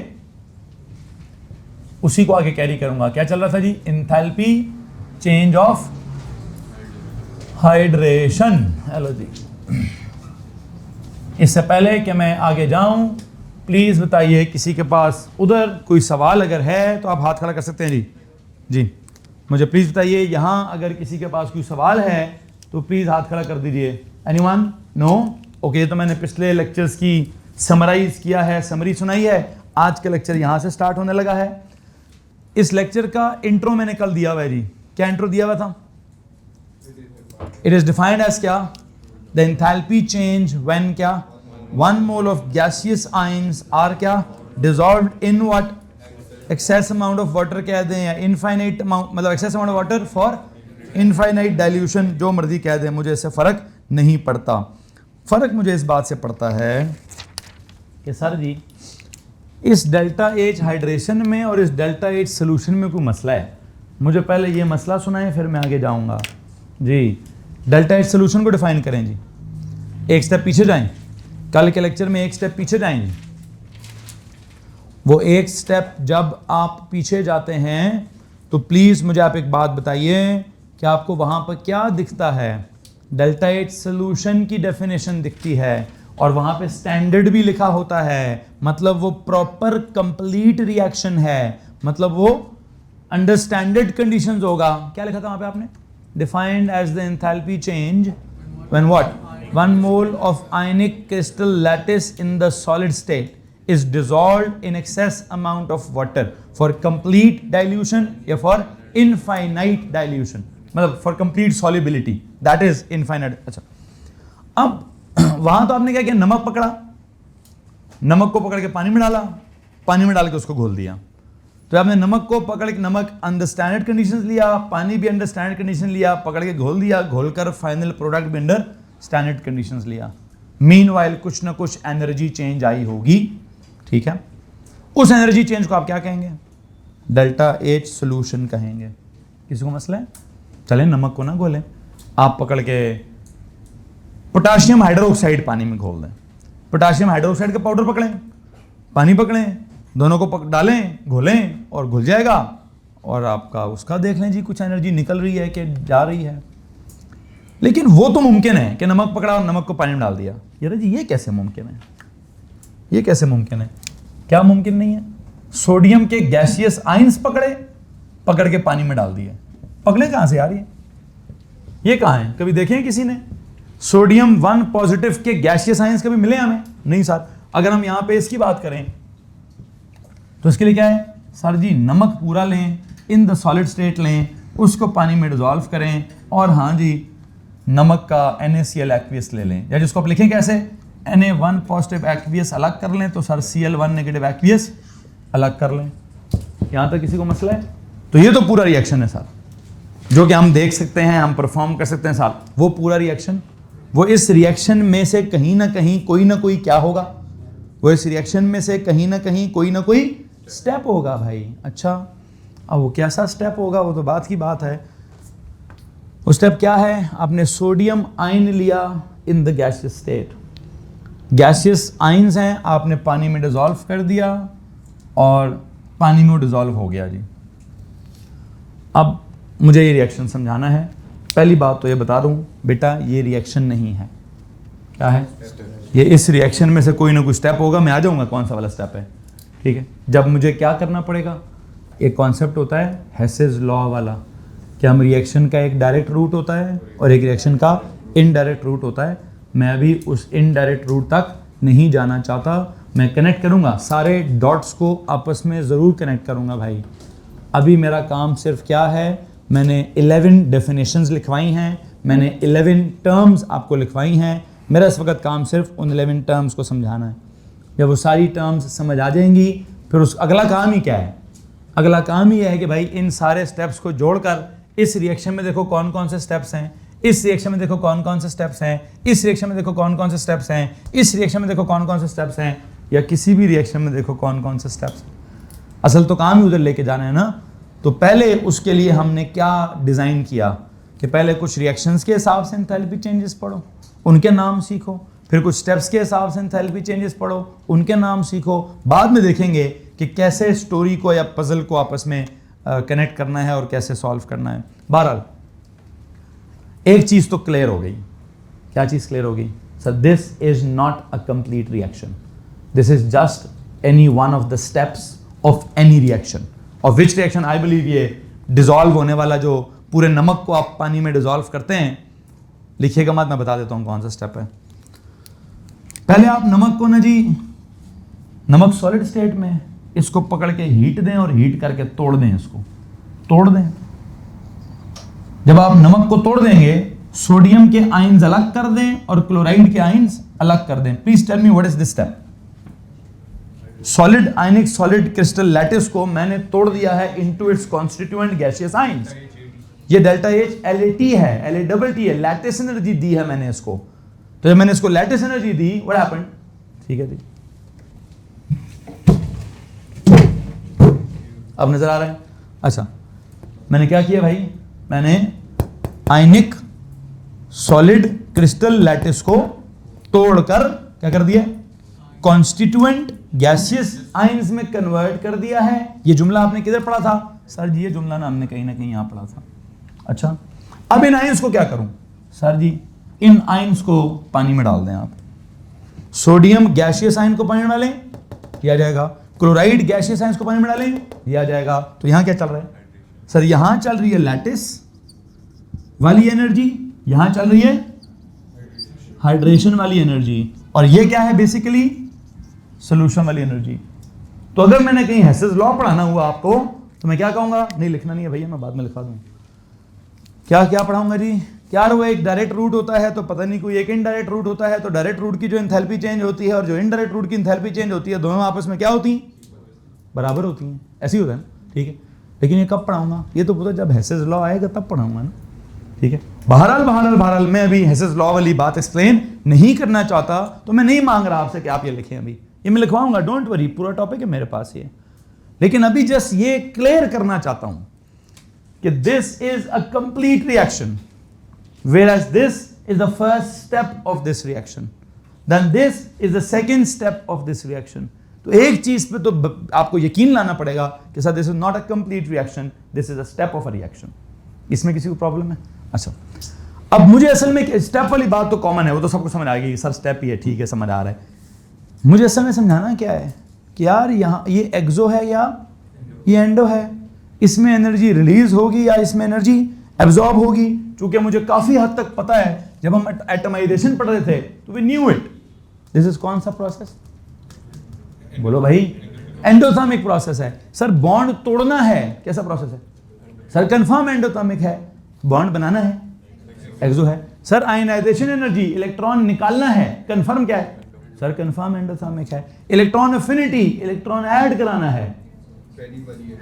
उसी को आगे कैरी करूंगा। क्या चल रहा था जी, enthalpy change of hydration. Hello जी, इससे पहले कि मैं आगे जाऊं प्लीज बताइए किसी के पास उधर कोई सवाल अगर है तो आप हाथ खड़ा कर सकते हैं जी। जी मुझे प्लीज बताइए, यहां अगर किसी के पास कोई सवाल है तो प्लीज हाथ खड़ा कर दीजिए। एनीवन? नो? ओके, तो मैंने पिछले लेक्चर्स की समराइज किया है, समरी सुनाई है। आज का लेक्चर यहां से स्टार्ट होने लगा है। इस लेक्चर का इंट्रो मैंने कल दिया हुआ है जी। क्या इंट्रो दिया हुआ था? इट इज डिफाइंड एज क्या, द एंथैल्पी चेंज व्हेन क्या, 1 mole of gaseous ions are क्या, dissolved in what, excess amount of water कह दें या इनफाइनाइट अमाउंट, मतलब excess amount of water for infinite dilution, जो मर्जी कह दे, मुझे इससे फर्क नहीं पड़ता। फर्क मुझे इस बात से पड़ता है कि सर जी इस डेल्टा एच हाइड्रेशन में और इस डेल्टा एच सोल्यूशन में कोई मसला है। मुझे पहले ये मसला सुनाएं, फिर मैं आगे जाऊंगा जी। डेल्टा एच सोल्यूशन को डिफाइन करें जी। एक स्टेप पीछे जाएं, कल के लेक्चर में एक स्टेप पीछे जाएं जी। वो एक स्टेप जब आप पीछे जाते हैं तो प्लीज मुझे आप एक बात बताइए कि आपको वहां पर क्या दिखता है। डेल्टा एच सोल्यूशन की डेफिनेशन दिखती है और वहां पे स्टैंडर्ड भी लिखा होता है, मतलब वो प्रॉपर कंप्लीट रिएक्शन है, मतलब वो अंडर स्टैंडर्ड कंडीशंस होगा। क्या लिखा था वहां पे आपने? Defined as the enthalpy change when what 1 mole of ionic crystal lattice in the solid state is dissolved in excess amount of water for complete dilution या for infinite dilution, मतलब for complete solubility, that is infinite। अच्छा, अब वहां तो आपने क्या किया, नमक पकड़ा, नमक को पकड़ के पानी में डाला, पानी में डाल के उसको घोल दिया। तो आपने नमक को पकड़ के, नमक अंडर स्टैंडर्ड कंडीशंस लिया, पानी भी अंडर स्टैंडर्ड कंडीशन लिया, पकड़ के घोल दिया, घोलकर फाइनल प्रोडक्ट भी अंडर स्टैंडर्ड कंडीशंस लिया। मीनवाइल कुछ ना कुछ एनर्जी चेंज आई होगी, ठीक है। उस एनर्जी चेंज को आप क्या कहेंगे? डेल्टा एच सोल्यूशन कहेंगे। किसी को मसला है? चलें नमक को ना घोलें, आप पकड़ के पोटाशियम हाइड्रोक्साइड पानी में घोल दें, पोटाशियम हाइड्रोक्साइड का पाउडर पकड़ें, पानी पकड़ें, दोनों को डालें, घोलें और घुल जाएगा, और आपका उसका देख लें जी कुछ एनर्जी निकल रही है कि जा रही है। लेकिन वो तो मुमकिन है कि नमक पकड़ा और नमक को पानी में डाल दिया। यार जी ये कैसे मुमकिन है? ये कैसे मुमकिन है? क्या मुमकिन नहीं है? सोडियम के गैसियस आयंस पकड़ के पानी में डाल दिए। पकड़े कहां से यार? ये कहां है? कभी देखे किसी ने? सोडियम 1 पॉजिटिव के गैसियस आयंस कभी मिले हमें? नहीं सर। अगर हम यहां पे इसकी बात करें तो इसके लिए क्या है सर जी? नमक पूरा लें, इन द सॉलिड स्टेट लें, उसको पानी में डिजॉल्व करें, और हाँ जी नमक का NaCl एक्वियस ले लें, या जिसको आप लिखें कैसे, Na1 पॉजिटिव एक्वियस अलग कर लें तो सर Cl1 नेगेटिव एक्वियस अलग कर लें। यहां तक किसी को मसला है? तो ये तो पूरा रिएक्शन है सर, जो कि हम देख सकते हैं, हम परफॉर्म कर सकते हैं सर। वो पूरा रिएक्शन, वो इस रिएक्शन में से कहीं ना कहीं कोई ना कोई क्या होगा, वो इस रिएक्शन में से कहीं ना कहीं कोई ना कोई स्टेप होगा भाई। अच्छा, अब वो कैसा स्टेप होगा वो तो बात की बात है। वो स्टेप क्या है? आपने सोडियम आयन लिया in the gaseous state, gaseous ions हैं, आपने पानी में डिजॉल्व कर दिया और पानी में डिजॉल्व हो गया जी। अब मुझे ये रिएक्शन समझाना है। पहली बात तो ये बता दूं बेटा, ये रिएक्शन नहीं है। क्या है? ये इस रिएक्शन में से कोई ना कोई स्टेप होगा, मैं आ जाऊंगा कौन सा वाला स्टेप है, ठीक है। जब मुझे क्या करना पड़ेगा, एक कॉन्सेप्ट होता है हेसेस लॉ वाला, कि हम रिएक्शन का एक डायरेक्ट रूट होता है और एक रिएक्शन का इनडायरेक्ट रूट होता है। मैं अभी उस इनडायरेक्ट रूट तक नहीं जाना चाहता, मैं कनेक्ट करूंगा, सारे डॉट्स को आपस में ज़रूर कनेक्ट करूंगा भाई। अभी मेरा काम सिर्फ क्या है, मैंने 11 डेफिनेशंस लिखवाई हैं, मैंने 11 टर्म्स आपको लिखवाई हैं। मेरा इस वक्त काम सिर्फ उन 11 टर्म्स को समझाना है। जब वो सारी टर्म्स समझ आ जाएंगी, फिर उस अगला काम ही क्या है? अगला काम ही है कि भाई इन सारे स्टेप्स को जोड़कर इस रिएक्शन में देखो कौन कौन से स्टेप्स हैं, इस रिएक्शन में देखो कौन कौन से स्टेप्स हैं, इस रिएक्शन में देखो कौन कौन से स्टेप्स हैं, इस रिएक्शन में देखो कौन कौन से स्टेप्स हैं, या किसी भी रिएक्शन में देखो कौन कौन से स्टेप्स हैं। असल तो काम ही उधर लेके जाना है ना। तो पहले उसके लिए हमने क्या डिज़ाइन किया कि पहले कुछ रिएक्शंस के हिसाब से एंथैल्पी चेंजेस पढ़ो, उनके नाम सीखो, फिर कुछ स्टेप्स के हिसाब से एंथैल्पी चेंजेस पढ़ो, उनके नाम सीखो। बाद में देखेंगे कि कैसे स्टोरी को या पजल को आपस में कनेक्ट करना है और कैसे सॉल्व करना है। बहरहाल एक चीज तो क्लियर हो गई। क्या चीज क्लियर हो गई sir? This is not a complete reaction, this is just any one of the steps of any reaction. Of which reaction? I believe ये डिजॉल्व होने वाला, जो पूरे नमक को आप पानी में डिजॉल्व करते हैं, लिखिएगा मत, मैं बता देता हूं कौन सा स्टेप है। पहले आप नमक को ना जी, नमक सॉलिड स्टेट में, इसको पकड़ के हीट दें और हीट करके तोड़ दें, इसको तोड़ दें। जब आप नमक को तोड़ देंगे, सोडियम के आयंस अलग कर दें और क्लोराइड के आयंस अलग कर दें। Please tell me what is this step? Solid ionic solid crystal lattice को मैंने तोड़ दिया है into its constituent gaseous ions. ये डेल्टा एच LAT है, LATT है, लैटिस एनर्जी दी है मैंने इसको। तो जब मैंने इसको लैटिस एनर्जी दी, व्हाट हैपेंड? ठीक है जी, अब नजर आ रहा है? अच्छा, मैंने क्या किया भाई, मैंने आयनिक सॉलिड क्रिस्टल लैटिस को तोड़कर क्या कर दिया, कॉन्स्टिट्यूएंट गैसियस आयंस में कन्वर्ट कर दिया है। ये जुमला आपने किधर पढ़ा था? सर जी ये जुमला ना हमने कहीं ना कहीं यहां पढ़ा था। अच्छा, अब इन आयंस को क्या करूं? सर जी इन आयंस को पानी में डाल दें आप। सोडियम गैसियस आयन को पानी में डालें, ये आ जाएगा। क्लोराइड गैसियस आयंस को पानी में डालें, ये आ जाएगा। तो यहां क्या चल रहा है? सर यहां चल रही है लैटिस वाली एनर्जी, यहां चल रही है हाइड्रेशन वाली एनर्जी, और ये क्या है बेसिकली? सोल्यूशन वाली एनर्जी। तो अगर मैंने कहीं हेसेस लॉ पढ़ाना हुआ आपको, तो मैं क्या कहूंगा? नहीं लिखना नहीं है भैया, मैं बाद में लिखा दूं। क्या क्या पढ़ाऊंगा जी? क्या वो एक डायरेक्ट रूट होता है तो पता नहीं कोई एक इनडायरेक्ट रूट होता है, तो डायरेक्ट रूट की जो एंथैल्पी चेंज होती है और जो इनडायरेक्ट रूट की एंथैल्पी चेंज होती है, दोनों आपस में क्या होती हैं? बराबर होती हैं। ऐसी होता है ना, ठीक है। लेकिन ये कब पढ़ाऊंगा? ये तो पता जब हेसेस लॉ आएगा तब पढ़ाऊंगा ना, ठीक है। बहरहाल मैं अभी हेसेस लॉ वाली बात एक्सप्लेन नहीं करना चाहता, तो मैं नहीं मांग रहा आपसे कि आप ये लिखें। अभी ये मैं लिखवाऊंगा, डोंट वरी, पूरा टॉपिक है मेरे पास ये। लेकिन अभी जस्ट ये क्लियर करना चाहता हूं कि this is a complete reaction, whereas this is the first step of this reaction, then this is the second step of this reaction. तो एक चीज पे तो आपको यकीन लाना पड़ेगा कि sir this is not a complete reaction, this is a step of a reaction. इसमें किसी को प्रॉब्लम है? अच्छा, अब मुझे असल में स्टेप वाली बात तो कॉमन है, वो तो सबको समझ आ गई, सर स्टेप ही है, ठीक है, समझ आ रहा है। मुझे असल में समझाना क्या है कि यार यहाँ ये एक्सो है या ये एंडो है, इसमें एनर्जी रिलीज होगी या इसमें एनर्जी एब्जॉर्ब होगी। चूंकि मुझे काफी हद तक पता है, जब हम एटमाइजेशन पढ़ रहे थे तो we knew it. This is कौन सा प्रोसेस? बोलो भाई, एंडोथर्मिक प्रोसेस है। सर बॉन्ड तोड़ना है, कैसा प्रोसेस है? सर कंफर्म एंडोथर्मिक है। बॉन्ड बनाना है, एक्सो है। सर आयनाइजेशन एनर्जी, इलेक्ट्रॉन निकालना है, कंफर्म क्या है? सर कंफर्म एंडोथर्मिक है। इलेक्ट्रॉन अफिनिटी, इलेक्ट्रॉन ऐड कराना है।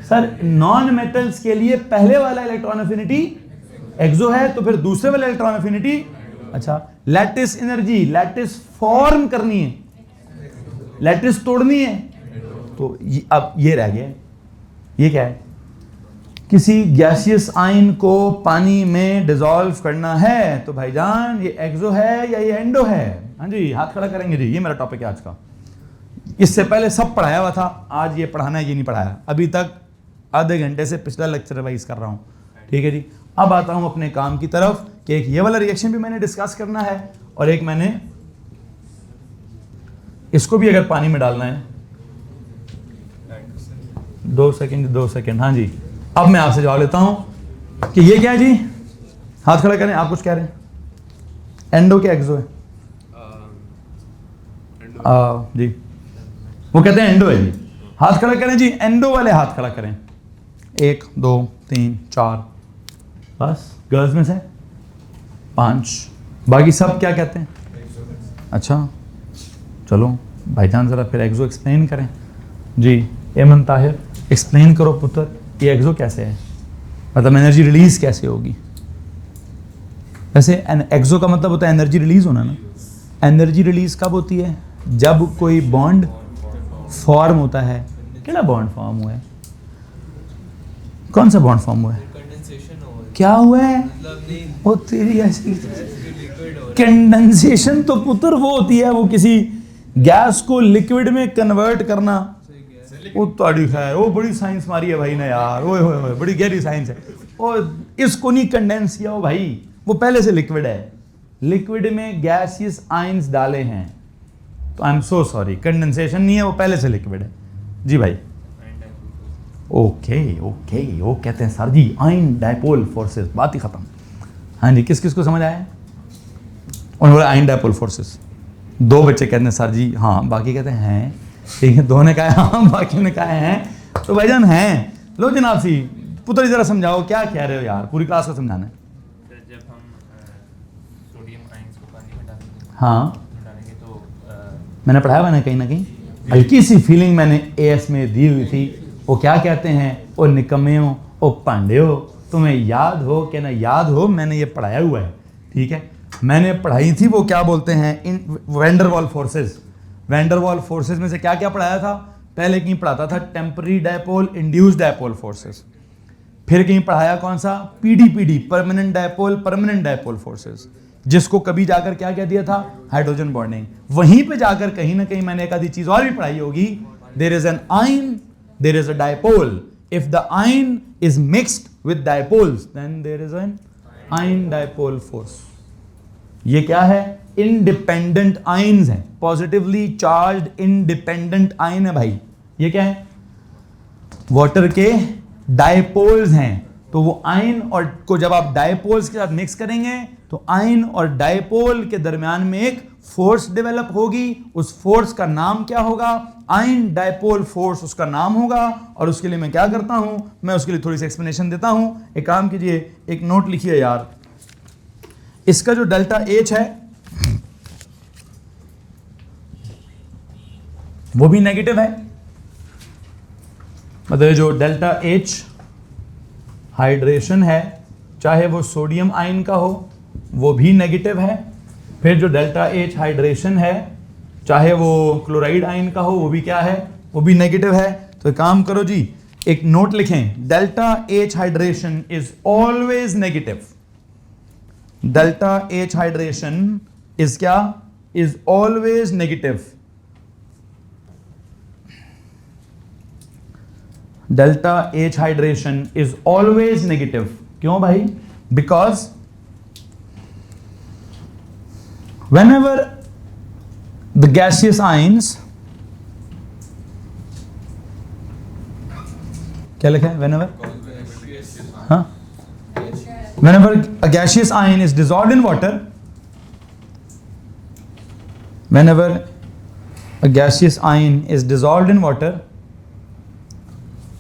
सर नॉन मेटल्स के लिए पहले वाला इलेक्ट्रॉन अफिनिटी एक्सो है, तो फिर दूसरे वाला इलेक्ट्रॉन अफिनिटी, अच्छा लैटिस एनर्जी, लैटिस फॉर्म करनी है, लैटिस तोड़नी है। तो अब ये रह गया, ये क्या है? किसी गैसियस आयन को पानी में डिसॉल्व करना है, तो भाईजान ये एक्सो है या ये एंडो है? हाँ जी, हाथ खड़ा करेंगे जी। ये मेरा टॉपिक है आज का। इससे पहले सब पढ़ाया हुआ था, आज ये पढ़ाना है, ये नहीं पढ़ाया अभी तक। आधे घंटे से पिछला लेक्चर रिवाइज कर रहा हूँ, ठीक है जी। अब आता हूँ अपने काम की तरफ कि एक ये वाला रिएक्शन भी मैंने डिस्कस करना है, और एक मैंने इसको भी अगर पानी में डालना है। 2 सेकंड, हाँ जी। अब मैं आपसे जवाब लेता हूं कि ये क्या है जी? हाथ खड़ा करें। आप कुछ कह रहे हैं? एंडो क्या एक्सो है? जी, वो कहते हैं एंडो है जी। हाथ खड़ा करें जी, एंडो वाले हाथ खड़ा करें। 1 2 3 4, बस गर्ल्स में से 5, बाकी सब क्या कहते हैं? अच्छा चलो भाईजान जरा फिर एक्सो एक्सप्लेन करें जी। एमन ताहिर एक्सप्लेन करो पुत्र, ये एक्सो कैसे है, मतलब एनर्जी रिलीज कैसे होगी? वैसे एक्सो का मतलब होता है एनर्जी रिलीज होना ना। एनर्जी रिलीज कब होती है? जब कोई बॉन्ड फॉर्म होता है। केड़ा बॉन्ड फॉर्म हुआ है? कौन सा बॉन्ड फॉर्म हुआ है? क्या हुआ है? वो तेरी ऐसी कंडेंसेशन तो पुत्र वो होती है, वो किसी गैस को लिक्विड में कन्वर्ट करना। वो ताड़ी खैर, वो बड़ी साइंस मारी है भाई ने यार, ओए होए होए, बड़ी गहरी साइंस है। और इसको नहीं कंडेंस किया हो भाई, वो पहले से लिक्विड है। लिक्विड में गैसियस आयंस डाले हैं, तो I am so sorry, condensation नहीं है, वो पहले से लिक्विड है जी भाई। ओके ओके, वो कहते हैं सर जी आयन डायपोल फोर्सेस, बात ही खत्म। हाँ जी, किस किस को समझ आया? उन्होंने बोला आयन डायपोल फोर्सेस। 2 बच्चे कहते हैं सर जी हाँ, बाकी कहते हैं ठीक है। 2 ने कहा हाँ, बाकी ने कहा हैं। तो भाईजान हैं। लो जनाब सी पुत्र जरा समझाओ क्या कह रहे हो यार, पूरी क्लास को समझाना है। जब हम सोडियम आयंस को पानी में डालेंगे, हाँ डालेंगे तो मैंने पढ़ाया हुआ ना कहीं ना कहीं, हल्की सी फीलिंग मैंने एएस में दी हुई थी। वो क्या कहते हैं? ओ निकम्मे हो, ओ पांडे हो, तुम्हें याद हो कि ना याद हो, मैंने ये पढ़ाया हुआ है, ठीक है। मैंने पढ़ाई थी वो क्या बोलते हैं इन वैंडरवाल फोर्सेस। वैंडरवाल फोर्सेस में से क्या क्या पढ़ाया था? पहले कहीं पढ़ाता था temporary dipole induced dipole forces, फिर कहीं पढ़ाया कौन सा? पीडीपीडी, परमानेंट डायपोल फोर्सेस, जिसको कभी जाकर क्या कह दिया था? Hydrogen bonding. वहीं पे जाकर कहीं ना कहीं मैंने एक आधी चीज और भी पढ़ाई होगी, there is an ion, there is a dipole, if the ion is mixed with dipoles then there is an ion dipole force. ये क्या है? इंडिपेंडेंट आयन्स हैं, पॉजिटिवली चार्ज्ड इंडिपेंडेंट आयन है भाई। ये क्या है? वाटर के डायपोल्स हैं। तो वो आयन और को जब आप डायपोल्स के साथ मिक्स करेंगे तो आयन और डायपोल के दरमियान में एक फोर्स डेवलप होगी। उस फोर्स का नाम क्या होगा? आयन डायपोल फोर्स उसका नाम होगा। और उसके लिए मैं क्या करता हूं? मैं उसके लिए थोड़ी सी एक्सप्लेनेशन देता हूं। एक काम कीजिए, एक नोट लिखिए यार। इसका जो डेल्टा एच है वो भी नेगेटिव है, मतलब जो डेल्टा एच हाइड्रेशन है, चाहे वो सोडियम आयन का हो, वो भी नेगेटिव है। फिर जो डेल्टा एच हाइड्रेशन है, चाहे वो क्लोराइड आयन का हो, वो भी क्या है? वो भी नेगेटिव है। तो एक काम करो जी, एक नोट लिखें, delta H hydration is always negative. Delta H hydration is क्या? Is always negative. Delta H hydration is always negative. क्यों भाई? Because whenever the gaseous ions, क्या लिखा है? whenever, हाँ, whenever a gaseous ion is dissolved in water, whenever a gaseous ion is dissolved in water,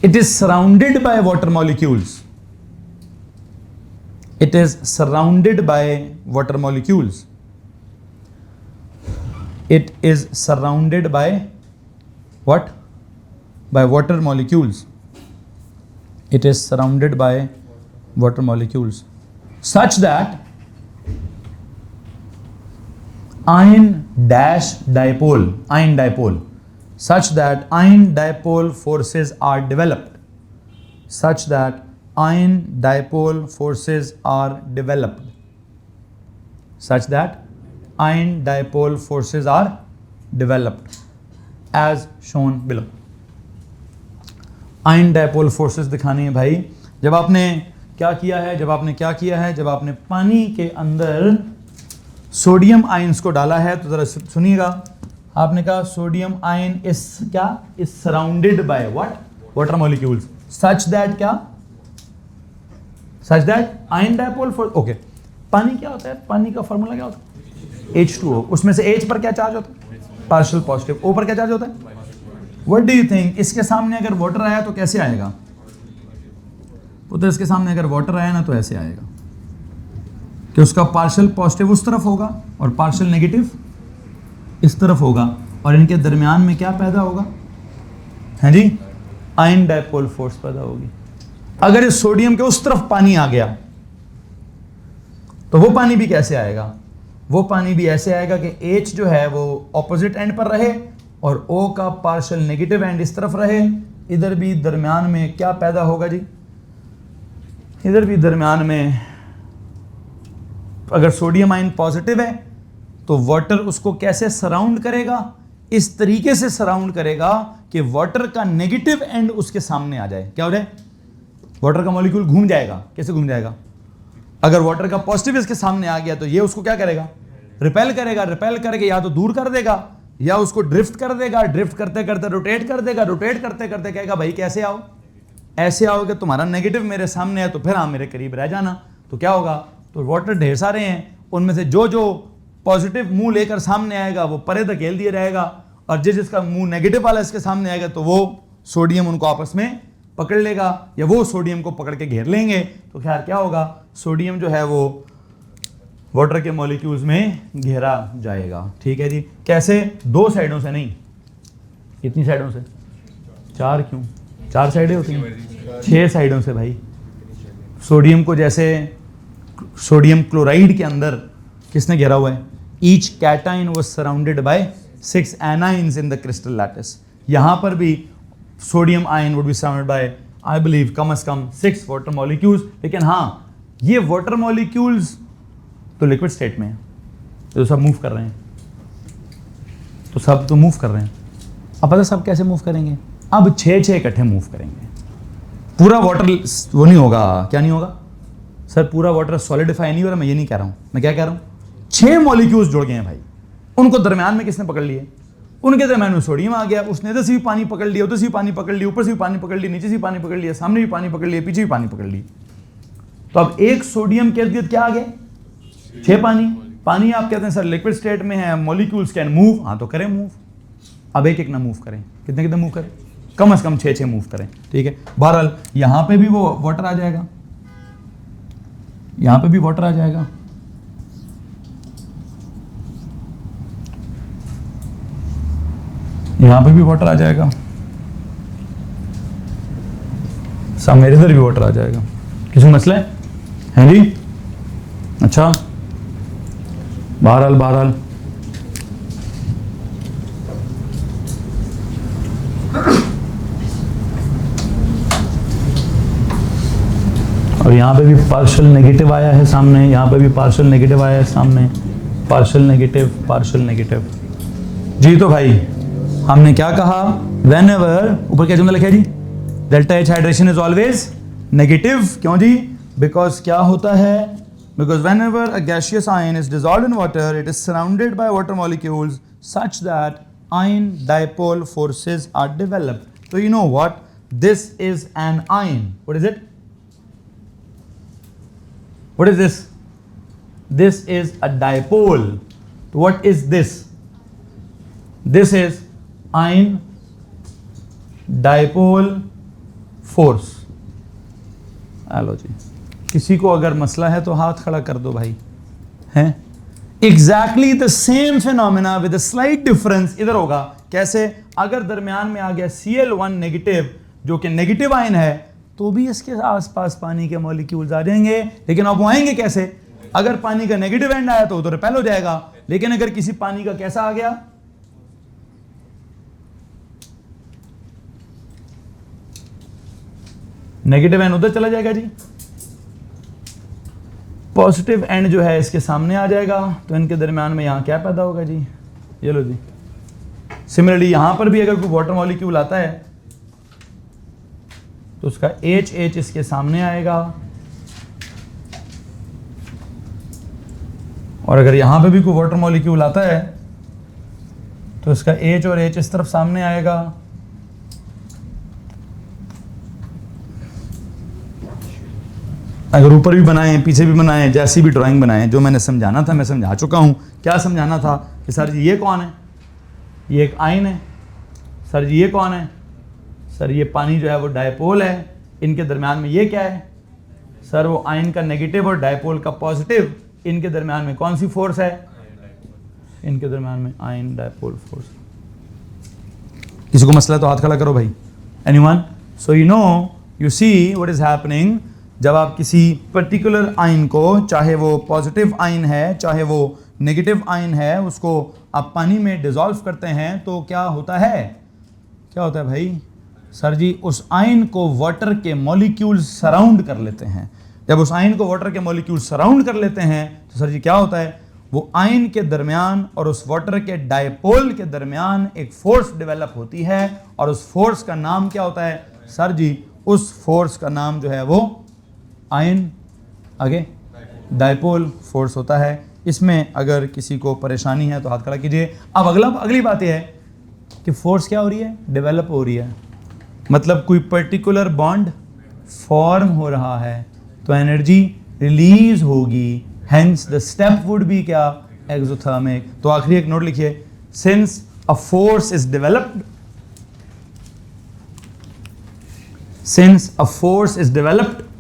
it is surrounded by water molecules. It is surrounded by water molecules. It is surrounded by what? By water molecules. It is surrounded by water molecules such that ion dipole, such that ion dipole forces are developed. Such that ion dipole forces are developed. Such that ion dipole forces are developed as shown below. ion dipole forces दिखानी है भाई। जब आपने क्या किया है? जब आपने पानी के अंदर सोडियम आयंस को डाला है, तो जरा सुनिएगा। आपने कहा सोडियम आयन इज क्या? Is surrounded by what? Water molecules. Such that क्या? Such that ion dipole force. Okay, पानी क्या होता है? पानी का फॉर्मूला क्या होता है? H2O। उसमें से H पर क्या चार्ज होता है? Partial positive. O पर क्या चार्ज होता है? What do you think? इसके सामने अगर वाटर आया तो कैसे आएगा? तो इसके सामने अगर वाटर आया ना तो ऐसे आएगा कि उसका पार्शियल पॉजिटिव उस तरफ होगा और पार्शियल नेगेटिव इस तरफ होगा, और इनके दरमियान में क्या पैदा होगा? है जी, आयन डायपोल फोर्स पैदा होगी। अगर इस सोडियम के उस तरफ पानी आ गया तो वो पानी भी कैसे आएगा? वो पानी भी ऐसे आएगा कि H जो है वो ऑपोजिट एंड पर रहे और O का पार्शियल नेगेटिव एंड इस तरफ रहे। इधर भी दरमियान में क्या पैदा होगा जी? इधर भी दरमियान में अगर सोडियम आयन पॉजिटिव है तो वाटर उसको कैसे सराउंड करेगा? इस तरीके से सराउंड करेगा कि वाटर का नेगेटिव एंड उसके सामने आ जाए। क्या हो जाए? वाटर का मॉलिक्यूल घूम जाएगा। कैसे घूम जाएगा? अगर वाटर का पॉजिटिव इसके सामने आ गया तो ये उसको क्या करेगा? रिपेल करेगा। रिपेल करके या तो दूर कर देगा या उसको ड्रिफ्ट कर देगा। ड्रिफ्ट करते करते रोटेट कर देगा। रोटेट करते करते कहेगा भाई कैसे आओ? ऐसे आओ कि तुम्हारा नेगेटिव मेरे सामने है तो फिर हाँ मेरे करीब रह जाना। तो क्या होगा? तो वाटर ढेर सारे हैं, उनमें से जो जो पॉजिटिव मुंह लेकर सामने आएगा वो परे धकेल दिया रहेगा, और जिसका मुंह नेगेटिव वाला इसके सामने आएगा तो वो सोडियम उनको आपस में पकड़ लेगा या वो सोडियम को पकड़ के घेर लेंगे। तो खैर क्या होगा? सोडियम जो है वो वाटर के मॉलिक्यूल्स में घेरा जाएगा। ठीक है जी। कैसे? दो साइडों से नहीं, कितनी साइडों से? चार। क्यों 4 साइडें होती हैं? 6 साइडों से भाई। सोडियम को जैसे सोडियम क्लोराइड के अंदर किसने घेरा हुआ है? Each cation was surrounded by 6 anions in the crystal lattice. यहां पर भी sodium ion would be surrounded by I believe कम से कम 6 वाटर मॉलिक्यूल्स। लेकिन हाँ, ये वाटर मॉलिक्यूल्स तो लिक्विड स्टेट में है, तो सब मूव कर रहे हैं, तो सब तो मूव कर रहे हैं। अब पता सब कैसे मूव करेंगे? अब 6 इकट्ठे मूव करेंगे। पूरा वाटर वो नहीं होगा, क्या नहीं होगा सर? पूरा वाटर सॉलिडिफाई नहीं हो रहा, मैं ये नहीं कह रहा हूं। मैं क्या कह रहा हूं? 6 मॉलिक्यूल्स जुड़ गए हैं भाई, उनको दरमियान में किसने पकड़ लिए? उनके दरमियान में सोडियम आ गया, उसने इधर से भी पानी पकड़ लिया, उधर से भी पानी पकड़ लिया, ऊपर से भी पानी पकड़ लिया, नीचे से भी पानी पकड़ लिया, सामने भी पानी पकड़ लिया, पीछे भी पानी पकड़ लिया। तो अब एक सोडियम के इर्द गिर्द क्या आ गया? 6 पानी। पानी आप कहते हैं सर लिक्विड स्टेट में है, मॉलिक्यूल्स कैन मूव। हाँ तो करें मूव। अब एक ना मूव करें, कितने कितने मूव करें? कम से कम 6 मूव करें, ठीक है। बहरहाल यहां पे भी वो वाटर आ जाएगा, यहां पे भी वाटर आ जाएगा, यहां पे भी वाटर आ जाएगा, सामने इधर भी वाटर आ जाएगा। किसी मसला है जी? अच्छा, बहरहाल और यहाँ पे भी पार्शियल नेगेटिव आया है सामने, यहाँ पे भी पार्शियल नेगेटिव आया है सामने, पार्शियल नेगेटिव। जी तो भाई हमने क्या कहा? व्हेनेवर, ऊपर क्या जुमला लिखा है जी? Delta H hydration is always negative. क्यों जी? बिकॉज क्या होता है? Because whenever a gaseous ion is dissolved in water, it is surrounded by water molecules such that ion dipole forces are developed. तो you know what? This is an ion. What is it? What is this? This is a dipole. What is this? This is ion dipole force. आलो जी, किसी को अगर मसला है तो हाथ खड़ा कर दो भाई। हैं? Exactly the same phenomena with a slight difference इधर होगा। कैसे? अगर दरमियान में आ गया Cl1 नेगेटिव जो कि नेगेटिव आयन है, तो भी इसके आसपास पानी के मॉलिक्यूल्स आ जाएंगे। लेकिन अब वो आएंगे कैसे? अगर पानी का नेगेटिव एंड आया तो उधर रिपेल हो जाएगा, लेकिन अगर किसी पानी का कैसा आ गया? नेगेटिव एंड उधर चला जाएगा जी, पॉजिटिव एंड जो है इसके सामने आ जाएगा, तो इनके दरमियान में यहां क्या पैदा होगा जी? ये लो जी। सिमिलरली यहां पर भी अगर कोई वाटर मॉलिक्यूल आता है तो उसका H इसके सामने आएगा, और अगर यहां पे भी कोई वाटर मॉलिक्यूल आता है तो इसका H और H इस तरफ सामने आएगा। अगर ऊपर भी बनाएं, पीछे भी बनाएं, जैसी भी ड्राइंग बनाएं, जो मैंने समझाना था मैं समझा चुका हूं। क्या समझाना था? कि सर जी ये कौन है? ये एक आयन है। सर जी ये कौन है? सर ये पानी जो है वो डायपोल है। इनके दरमियान में ये क्या है? सर वो आयन का नेगेटिव और डायपोल का पॉजिटिव। इनके दरमियान में कौन सी फोर्स है? इनके दरमियान में आयन डायपोल फोर्स। किसी को मसला तो हाथ खड़ा करो भाई। Anyone? So you know, you see what is happening. जब आप किसी पर्टिकुलर आयन को, चाहे वो पॉजिटिव आयन है चाहे वो नेगेटिव आयन है, उसको आप पानी में डिसॉल्व करते हैं तो क्या होता है? क्या होता है भाई? सर जी उस आयन को वाटर के मॉलिक्यूल्स सराउंड कर लेते हैं। जब उस आयन को वाटर के मॉलिक्यूल्स सराउंड कर लेते हैं तो सर जी क्या होता है? वो आयन के दरमियान और उस वाटर के डायपोल के दरमियान एक फोर्स डेवलप होती है, और उस फोर्स का नाम क्या होता है? सर जी उस फोर्स का नाम जो है वो आयन आगे डायपोल फोर्स होता है। इसमें अगर किसी को परेशानी है तो हाथ खड़ा कीजिए। अब अगली बात यह है कि फोर्स क्या हो रही है? डेवलप हो रही है, मतलब कोई पर्टिकुलर बॉन्ड फॉर्म हो रहा है तो एनर्जी रिलीज होगी। Hence the step would be क्या? एक्सोथर्मिक। तो आखिरी एक नोट लिखिए, since a force is developed, since a force is developed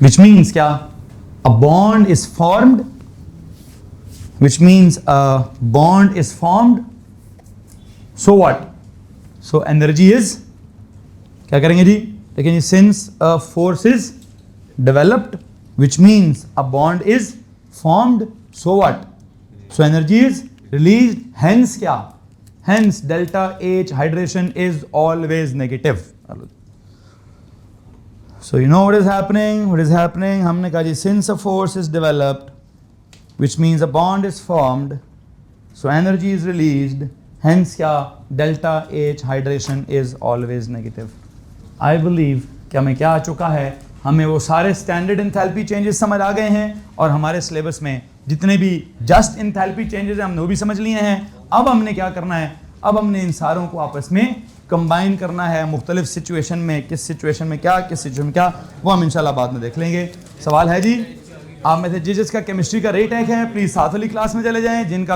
which means क्या? A bond is formed, which means a bond is formed. So what? So energy is क्या करेंगे जी? लेकिन since a force is developed which means a bond is formed, so what, so energy is released, hence क्या, hence delta H hydration is always negative. So you know what is happening? What is happening? हमने कहा जी since a force is developed, which means a bond is formed, so energy is released. Hence क्या delta H hydration is always negative. I believe कि हमें क्या आ चुका है, हमें वो सारे स्टैंडर्ड इंथैल्पी चेंजेस समझ आ गए हैं और हमारे सिलेबस में जितने भी जस्ट इंथैल्पी चेंजेस हैं हमने वो भी समझ लिए हैं. अब हमने क्या करना है, अब हमने इन सारों को आपस में कंबाइन करना है मुख्तलिफ सिचुएशन में, किस सिचुएशन में क्या, किस सिचुएशन में क्या, वो हम इंशाल्लाह बाद में देख लेंगे. सवाल है जी? आप में से जिसका केमिस्ट्री का रेट है प्लीज़ साथ वाली क्लास में चले जाएं, जिनका